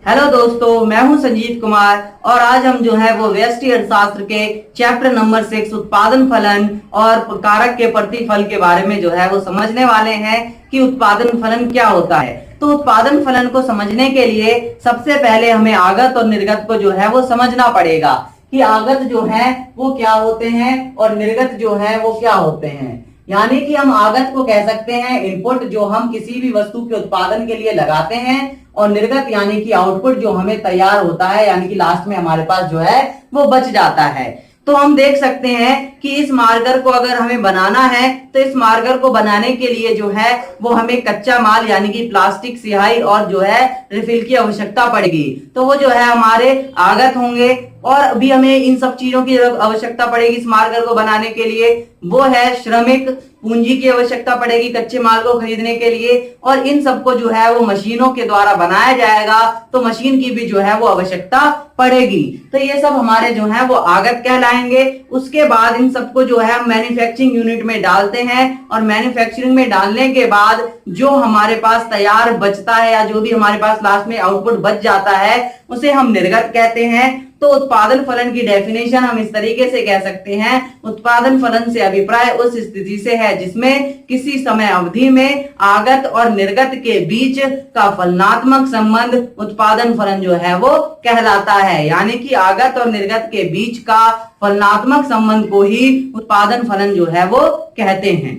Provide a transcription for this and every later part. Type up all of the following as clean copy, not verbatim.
Hello दोस्तों, मैं हूं संजीव कुमार और आज हम जो है वो व्यष्टि अर्थशास्त्र के चैप्टर नंबर 6 उत्पादन फलन और कारक के प्रतिफल के बारे में जो है वो समझने वाले हैं कि उत्पादन फलन क्या होता है। तो उत्पादन फलन को समझने के लिए सबसे पहले हमें आगत और निर्गत को जो है वो समझना पड़ेगा कि आगत जो है वो क्या होते हैं और निर्गत जो है वो क्या होते हैं। यानी कि हम आगत को कह सकते हैं इनपुट जो हम किसी भी वस्तु के उत्पादन के लिए लगाते हैं, और निर्गत यानी कि आउटपुट जो हमें तैयार होता है, यानी कि लास्ट में हमारे पास जो है वो बच जाता है। तो हम देख सकते हैं कि इस मार्कर को अगर हमें बनाना है तो इस मार्कर को बनाने के लिए जो है वो हमें कच्चा माल यानी कि प्लास्टिक, स्याही और जो है रिफिल की आवश्यकता पड़ेगी। तो वो जो है हमारे आगत होंगे। और अभी हमें इन सब चीजों की आवश्यकता पड़ेगी इस मार्कर को बनाने के लिए। वो है श्रमिक, पूंजी की आवश्यकता पड़ेगी कच्चे माल को खरीदने के लिए, और इन सबको जो है वो मशीनों के द्वारा बनाया जाएगा तो मशीन की भी जो है वो आवश्यकता पड़ेगी। तो ये सब हमारे जो है वो आगत कहलाएंगे। उसके बाद इन सबको जो है हम मैन्युफैक्चरिंग यूनिट में डालते हैं, और मैन्युफैक्चरिंग में डालने के बाद जो हमारे पास तैयार बचता है या जो भी हमारे पास लास्ट में आउटपुट बच जाता है उसे हम निर्गत कहते हैं। तो उत्पादन फलन की डेफिनेशन हम इस तरीके से कह सकते हैं, उत्पादन फलन से अभिप्राय उस स्थिति से है जिसमें किसी समय अवधि में आगत और निर्गत के बीच का फलनात्मक संबंध उत्पादन फलन जो है वो कहलाता है। यानी कि आगत और निर्गत के बीच का फलनात्मक संबंध को ही उत्पादन फलन जो है वो कहते हैं।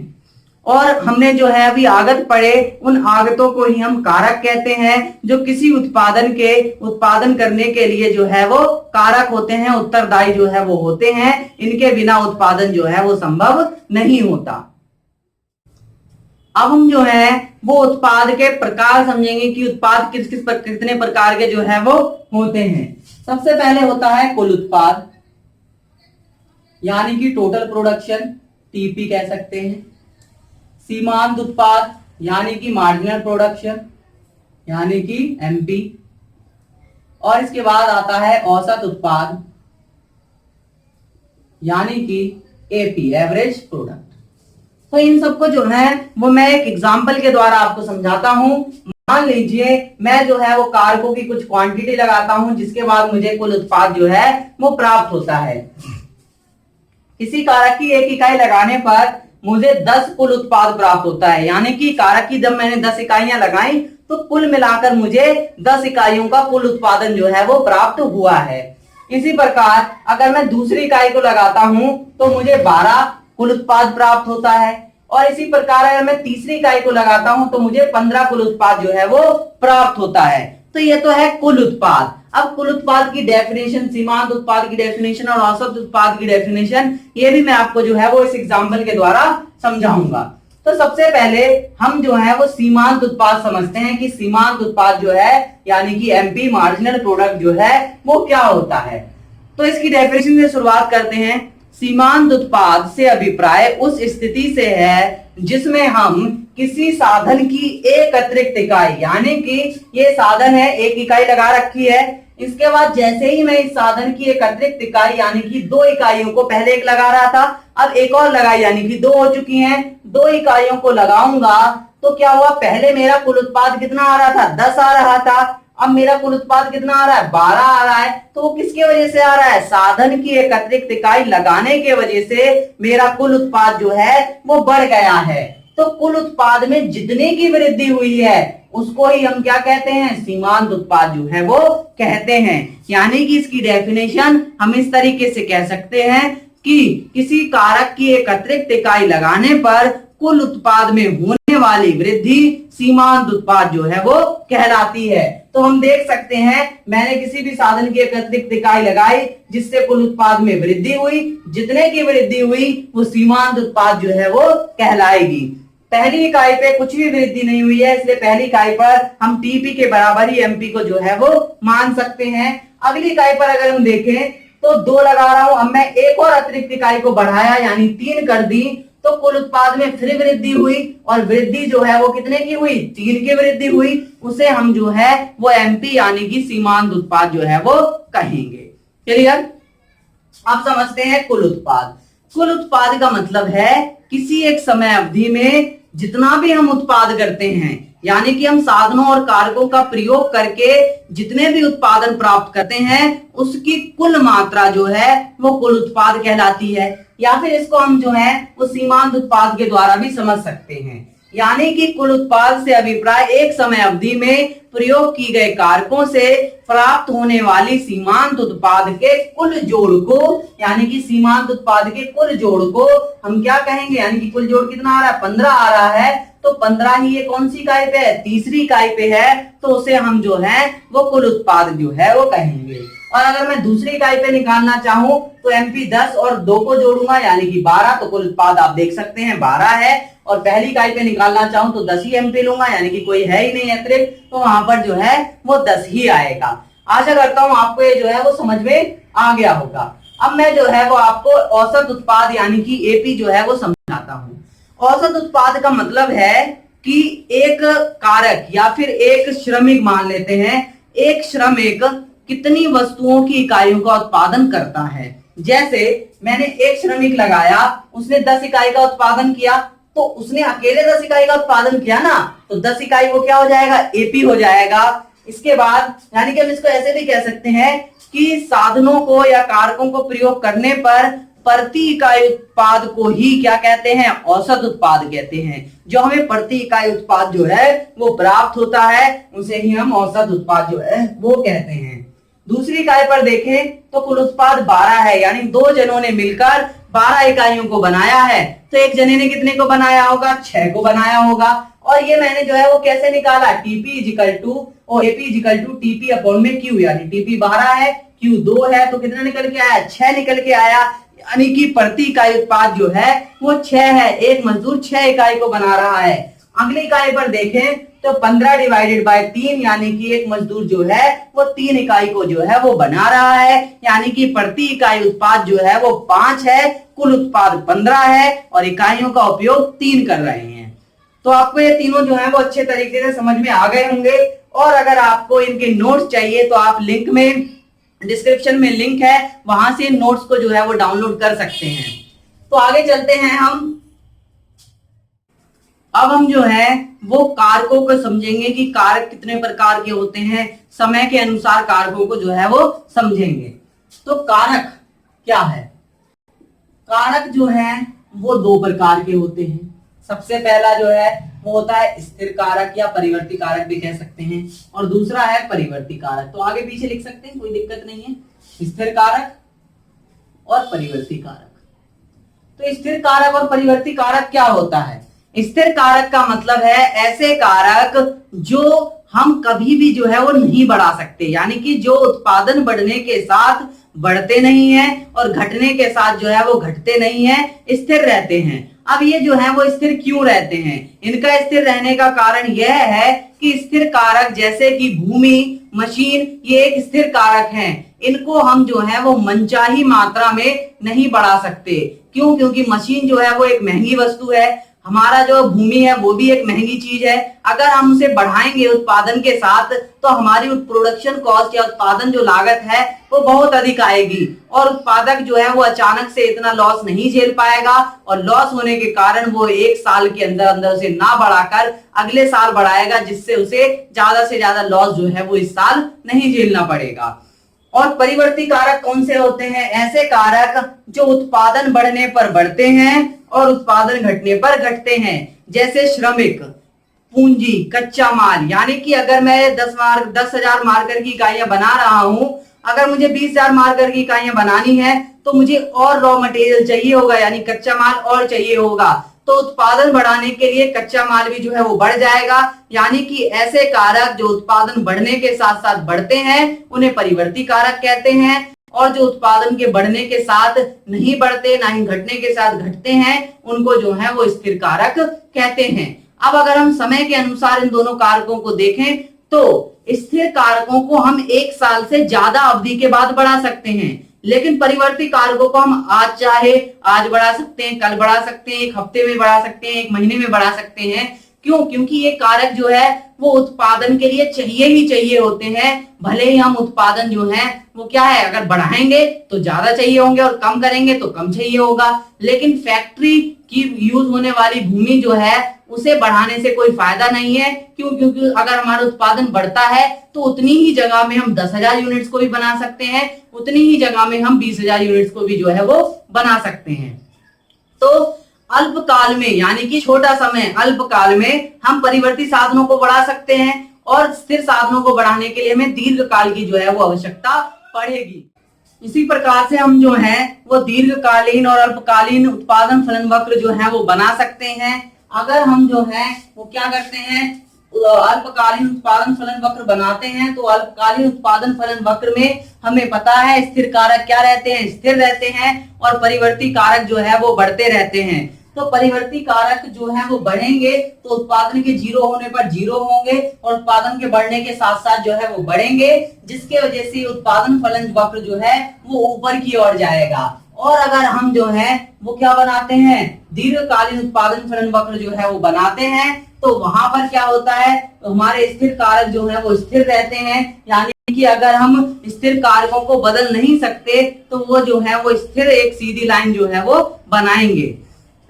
और हमने जो है अभी आगत पढ़े, उन आगतों को ही हम कारक कहते हैं जो किसी उत्पादन के उत्पादन करने के लिए जो है वो कारक होते हैं, उत्तरदायी जो है वो होते हैं। इनके बिना उत्पादन जो है वो संभव नहीं होता। अब हम जो है वो उत्पाद के प्रकार समझेंगे कि उत्पाद कितने प्रकार के जो है वो होते हैं। सबसे पहले होता है कुल उत्पाद, यानी कि टोटल प्रोडक्शन, टीपी कह सकते हैं। सीमांत उत्पाद यानी कि मार्जिनल प्रोडक्शन, यानी कि एमपी। और इसके बाद आता है औसत उत्पाद, यानी कि एपी, एवरेज प्रोडक्ट। तो इन सबको जो है वो मैं एक एग्जांपल के द्वारा आपको समझाता हूं। मान लीजिए मैं जो है वो कारकों की कुछ क्वांटिटी लगाता हूं जिसके बाद मुझे कुल उत्पाद जो है वो प्राप्त होता है। किसी कारक की एक इकाई लगाने पर मुझे 10 कुल उत्पाद प्राप्त होता है। यानी कि कारक की जब मैंने 10 इकाइयां लगाई तो कुल मिलाकर मुझे 10 इकाइयों का कुल उत्पादन जो है वो प्राप्त हुआ है। इसी प्रकार अगर मैं दूसरी इकाई को लगाता हूं तो मुझे 12 कुल उत्पाद प्राप्त होता है। और इसी प्रकार अगर मैं तीसरी इकाई को लगाता हूं तो मुझे 15 कुल उत्पाद जो है वो प्राप्त होता है। तो ये तो है कुल उत्पाद। अब कुल उत्पाद की डेफिनेशन, सीमांत उत्पाद की डेफिनेशन और औसत उत्पाद की डेफिनेशन, ये भी मैं आपको जो है वो इस एग्जांपल के द्वारा समझाऊंगा। तो सबसे पहले हम जो है वो सीमांत उत्पाद समझते हैं कि सीमांत उत्पाद जो है यानी कि एमपी, मार्जिनल प्रोडक्ट जो है वो क्या होता है। तो इसकी डेफिनेशन से शुरुआत करते हैं। सीमांत उत्पाद से अभिप्राय उस स्थिति से है जिसमें हम किसी साधन की एक अतिरिक्त इकाई, यानी कि ये साधन है, एक इकाई लगा रखी है, इसके बाद जैसे ही मैं इस साधन की एक अतिरिक्त इकाई यानी कि 2 इकाइयों को, पहले एक लगा रहा था अब एक और लगाई यानी कि 2 हो चुकी हैं, 2 इकाइयों को लगाऊंगा तो क्या हुआ, पहले मेरा कुल उत्पाद कितना आ रहा था, 10 आ रहा था। अब मेरा कुल उत्पाद कितना आ रहा है, 12 आ रहा है। तो वो किसके वजह से आ रहा है, साधन की एक अतिरिक्त इकाई लगाने के वजह से मेरा कुल उत्पाद जो है वो बढ़ गया है। तो कुल उत्पाद में जितने की वृद्धि हुई है उसको ही हम क्या कहते हैं, सीमांत उत्पाद जो है वो कहते हैं। यानी कि इसकी डेफिनेशन हम इस तरीके से कह सकते हैं कि किसी कारक की एक अतिरिक्त इकाई लगाने पर कुल उत्पाद में होने वाली वृद्धि सीमांत उत्पाद जो है वो कहलाती है। तो हम देख सकते हैं मैंने किसी भी साधन की एक अतिरिक्त इकाई लगाई जिससे कुल उत्पाद में वृद्धि हुई, जितने की वृद्धि हुई वो सीमांत उत्पाद जो है वो कहलाएगी। पहली इकाई पे कुछ भी वृद्धि नहीं हुई है, इसलिए पहली इकाई पर हम टीपी के बराबर ही एमपी को जो है वो मान सकते हैं। अगली इकाई पर अगर हम देखें तो 2 लगा रहा हूं, अब मैं एक और अतिरिक्त इकाई को बढ़ाया यानी 3 कर दी तो कुल उत्पाद में फिर वृद्धि हुई, और वृद्धि जो है वो कितने की हुई, 3 की वृद्धि हुई। उसे हम जो है वो एमपी यानी कि सीमांत उत्पाद जो है वो कहेंगे। क्लियर? अब समझते हैं कुल उत्पाद। कुल उत्पाद का मतलब है किसी एक समय अवधि में जितना भी हम उत्पाद करते हैं यानी कि हम साधनों और कारकों का प्रयोग करके जितने भी उत्पादन प्राप्त करते हैं उसकी कुल मात्रा जो है वो कुल उत्पाद कहलाती है। या फिर इसको हम जो है वो सीमांत उत्पाद के द्वारा भी समझ सकते हैं। यानी कि कुल उत्पाद से अभिप्राय एक समय अवधि में प्रयोग की गए कारकों से प्राप्त होने वाली सीमांत उत्पाद के कुल जोड़ को, यानी कि सीमांत उत्पाद के कुल जोड़ को हम क्या कहेंगे, यानी कि कुल जोड़ कितना आ रहा है, 15 आ रहा है, तो 15 ही ये कौन सी इकाई पे है, तीसरी इकाई पे है, तो उसे हम जो है वो कुल उत्पाद जो है वो कहेंगे। और अगर मैं दूसरी इकाई पे निकालना चाहूं तो MP 10 और 2 को जोड़ूंगा यानी कि 12, तो कुल उत्पाद आप देख सकते हैं 12 है। और पहली इकाई पे निकालना चाहूं तो 10 ही MP लूंगा, यानी कि कोई है ही नहीं अतिरिक्त, तो वहां पर जो है वो 10 ही आएगा। आशा करता हूं आपको ये जो है वो समझ में आ गया होगा। अब मैं जो है वो आपको औसत उत्पाद यानी कि AP जो है वो समझाता हूं। औसत उत्पाद का मतलब है कि एक कारक या फिर एक श्रमिक, मान लेते हैं एक श्रमिक कितनी वस्तुओं की इकाइयों का उत्पादन करता है। जैसे मैंने एक श्रमिक लगाया, उसने 10 इकाई का उत्पादन किया, तो उसने अकेले 10 इकाई का उत्पादन किया ना, तो 10 इकाई वो क्या हो जाएगा, AP हो जाएगा। इसके बाद यानी कि हम इसको ऐसे भी कह सकते हैं कि साधनों को या कारकों को प्रयोग करने पर प्रति इकाई उत्पाद को ही क्या कहते हैं, औसत उत्पाद कहते हैं। जो हमें प्रति इकाई उत्पाद जो है वो प्राप्त होता है उसे ही हम औसत उत्पाद जो है वो कहते हैं। दूसरी इकाई पर देखें तो कुल उत्पाद 12 है, यानी 2 जनों ने मिलकर 12 इकाइयों को बनाया है। तो एक जने ने कितने को बनाया होगा, 6 को बनाया होगा। और ये मैंने जो है वो कैसे निकाला, TP इजिकल टू और AP is equal to TP upon में Q, यानी TP 12 है, Q 2 है, तो कितना निकल के आया, 6 निकल के आया। यानी कि प्रति इकाई उत्पाद जो है वो 6 है, एक मजदूर 6 इकाई को बना रहा है। अगली इकाई पर देखें तो 15 डिवाइडेड बाय 3, यानी कि एक मजदूर जो है वो 3 इकाई को जो है वो बना रहा है, यानी कि प्रति इकाई उत्पाद जो है वो 5 है, कुल उत्पाद 15 है और इकाइयों का उपयोग 3 कर रहे हैं। तो आपको ये तीनों जो है वो अच्छे तरीके से समझ में आ गए होंगे। और अगर आपको इनके नोट्स चाहिए तो आप लिंक में, डिस्क्रिप्शन में लिंक है, वहां से नोट्स को जो है वो डाउनलोड कर सकते हैं। तो आगे चलते हैं हम। अब हम जो है वो कारकों को समझेंगे कि कारक कितने प्रकार के होते हैं, समय के अनुसार कारकों को जो है वो समझेंगे। तो कारक क्या है, कारक जो है वो 2 प्रकार के होते हैं। सबसे पहला जो है वो होता है स्थिर कारक या परिवर्ती कारक भी कह सकते हैं, और दूसरा है परिवर्ती कारक। तो आगे पीछे लिख सकते हैं, कोई दिक्कत नहीं है, स्थिर कारक और परिवर्ती कारक। तो स्थिर कारक और परिवर्ती कारक क्या होता है, स्थिर कारक का मतलब है ऐसे कारक जो हम कभी भी जो है वो नहीं बढ़ा सकते, यानी कि जो उत्पादन बढ़ने के साथ बढ़ते नहीं है और घटने के साथ जो है वो घटते नहीं है, स्थिर रहते हैं। अब ये जो है वो स्थिर क्यों रहते हैं, इनका स्थिर रहने का कारण यह है कि स्थिर कारक जैसे कि भूमि, मशीन, ये एक स्थिर कारक हैं। इनको हम जो है वो मनचाही मात्रा में नहीं बढ़ा सकते। क्यों, क्योंकि मशीन जो है वो एक महंगी वस्तु है, हमारा जो भूमि है वो भी एक महंगी चीज है। अगर हम उसे बढ़ाएंगे उत्पादन के साथ तो हमारी प्रोडक्शन कॉस्ट या उत्पादन जो लागत है वो बहुत अधिक आएगी, और उत्पादक जो है वो अचानक से इतना लॉस नहीं झेल पाएगा, और लॉस होने के कारण वो एक साल के अंदर अंदर उसे ना बढ़ाकर अगले साल बढ़ाएगा, जिससे उसे ज्यादा से ज्यादा लॉस जो है वो इस साल नहीं झेलना पड़ेगा। और परिवर्ती कारक कौन से होते हैं, ऐसे कारक जो उत्पादन बढ़ने पर बढ़ते हैं और उत्पादन घटने पर घटते हैं। जैसे श्रमिक, पूंजी, कच्चा माल, यानी कि अगर मैं 10,000 मार्कर की इकाइयां बना रहा हूं, अगर मुझे 20,000 मार्कर की इकाइयां बनानी है तो मुझे और रॉ मटेरियल चाहिए होगा, यानी कच्चा माल और चाहिए होगा। तो उत्पादन बढ़ाने के लिए कच्चा माल भी जो है वो बढ़ जाएगा। यानी कि ऐसे कारक जो उत्पादन बढ़ने के साथ साथ बढ़ते हैं उन्हें परिवर्ती कारक कहते हैं, और जो उत्पादन के बढ़ने के साथ नहीं बढ़ते, ना ही घटने के साथ घटते हैं, उनको जो है वो स्थिर कारक कहते हैं। अब अगर हम समय के अनुसार इन दोनों कारकों को देखें तो स्थिर कारकों को हम 1 साल से ज्यादा अवधि के बाद बढ़ा सकते हैं, लेकिन परिवर्ती कारकों को हम आज चाहे आज बढ़ा सकते हैं, कल बढ़ा सकते हैं, 1 हफ्ते में बढ़ा सकते हैं, 1 महीने में बढ़ा सकते हैं। क्यों, क्योंकि ये कारक जो है वो उत्पादन के लिए चाहिए ही चाहिए होते हैं। भले ही हम उत्पादन जो है वो क्या है, अगर बढ़ाएंगे तो ज्यादा चाहिए होंगे और कम करेंगे तो कम चाहिए होगा, लेकिन फैक्ट्री की यूज होने वाली भूमि जो है उसे बढ़ाने से कोई फायदा नहीं है। क्यों? क्योंकि अगर हमारा उत्पादन बढ़ता है तो उतनी ही जगह में हम 10,000 यूनिट्स को भी बना सकते हैं, उतनी ही जगह में हम 20,000 यूनिट्स को भी जो है वो बना सकते हैं। तो अल्पकाल में यानी कि छोटा समय अल्पकाल में हम परिवर्ती साधनों को बढ़ा सकते हैं और स्थिर साधनों को बढ़ाने के लिए हमें दीर्घकाल की जो है वो आवश्यकता पड़ेगी। इसी प्रकार से हम जो है वो दीर्घकालीन और अल्पकालीन उत्पादन फलन वक्र जो है वो बना सकते हैं। अगर हम जो है वो क्या करते हैं, अल्पकालीन उत्पादन फलन वक्र बनाते हैं तो अल्पकालीन उत्पादन फलन वक्र में हमें पता है स्थिर कारक क्या रहते हैं, स्थिर रहते हैं, और परिवर्ती कारक जो है वो बढ़ते रहते हैं। तो परिवर्ती कारक जो है वो बढ़ेंगे तो उत्पादन के जीरो होने पर जीरो होंगे और उत्पादन के बढ़ने के साथ साथ जो है वो बढ़ेंगे, जिसके वजह से उत्पादन फलन वक्र जो है वो ऊपर की ओर जाएगा। और अगर हम जो है वो क्या बनाते हैं, दीर्घकालीन उत्पादन फलन वक्र जो है वो बनाते हैं तो वहां पर क्या होता है, तो हमारे स्थिर कारक जो है वो स्थिर रहते हैं, यानी कि अगर हम स्थिर कारकों को बदल नहीं सकते तो वो जो है वो स्थिर एक सीधी लाइन जो है वो बनाएंगे।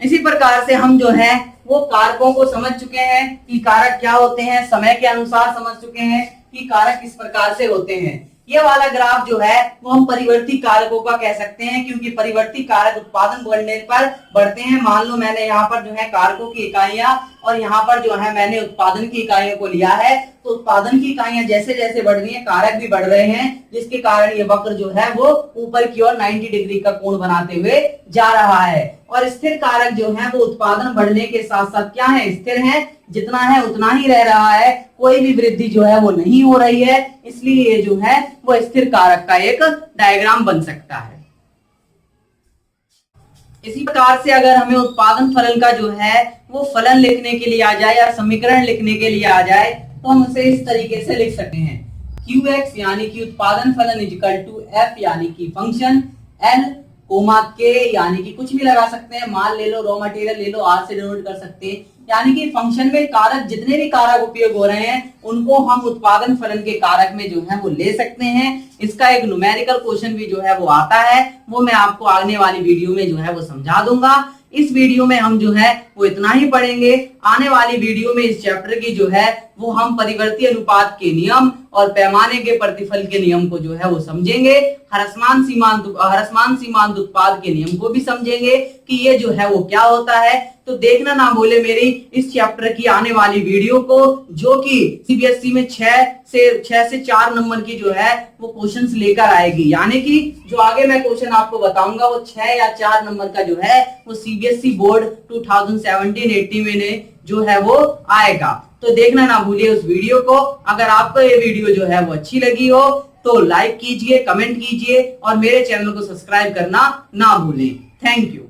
इसी प्रकार से हम जो है वो कारकों को समझ चुके हैं कि कारक क्या होते हैं, समय के अनुसार समझ चुके हैं कि कारक किस प्रकार से होते हैं। ये वाला ग्राफ जो है वो हम परिवर्ती कारकों का कह सकते हैं, क्योंकि परिवर्ती कारक उत्पादन बढ़ने पर बढ़ते हैं। मान लो मैंने यहाँ पर जो है कारकों की इकाइयां और यहाँ पर जो है मैंने उत्पादन की इकाइयों को लिया है, तो उत्पादन की इकाइयां जैसे जैसे बढ़ रही हैं कारक भी बढ़ रहे हैं, जिसके कारण ये वक्र जो है वो ऊपर की ओर 90 डिग्री का कोण बनाते हुए जा रहा है। और स्थिर कारक जो है वो उत्पादन बढ़ने के साथ साथ क्या है, स्थिर है, जितना है उतना ही रह रहा है, कोई भी वृद्धि जो है वो नहीं हो रही है, इसलिए ये जो है वो स्थिर कारक का एक डायग्राम बन सकता है। इसी प्रकार से अगर हमें उत्पादन फलन का जो है वो फलन लिखने के लिए आ जाए या समीकरण लिखने के लिए आ जाए तो हम उसे इस तरीके से लिख सकते हैं, QX यानी कि उत्पादन फलन इक्वल टू F यानी कि फंक्शन L कोमा K यानी कि कुछ भी लगा सकते हैं, मान ले लो, रॉ मटेरियल ले लो, R से डिनोट कर सकते हैं, यानी कि फंक्शन में कारक जितने भी कारक उपयोग हो रहे हैं उनको हम उत्पादन फलन के कारक में जो है वो ले सकते हैं। इसका एक न्यूमेरिकल क्वेश्चन भी जो है वो आता है, वो मैं आपको आने वाली वीडियो में जो है वो समझा दूंगा। इस वीडियो में हम जो है वो इतना ही पढ़ेंगे। आने वाली वीडियो में इस चैप्टर की जो है वो हम परिवर्ती अनुपात के नियम और पैमाने के प्रतिफल के नियम को जो है वो समझेंगे। ह्रासमान सीमांत उत्पाद के नियम को भी समझेंगे कि ये जो है वो क्या होता है। तो देखना ना भूले मेरी इस चैप्टर की आने वाली वीडियो को, जो कि सीबीएसई में 6 से 4 नंबर की जो है वो क्वेश्चंस लेकर आएगी, यानी कि जो आगे मैं क्वेश्चन आपको बताऊंगा वो 6 या 4 नंबर का जो है वो सीबीएसई बोर्ड 2017-18 में जो है वो आएगा। तो देखना ना भूलिए उस वीडियो को। अगर आपको ये वीडियो जो है वो अच्छी लगी हो तो लाइक कीजिए, कमेंट कीजिए और मेरे चैनल को सब्सक्राइब करना ना भूलें। Thank you.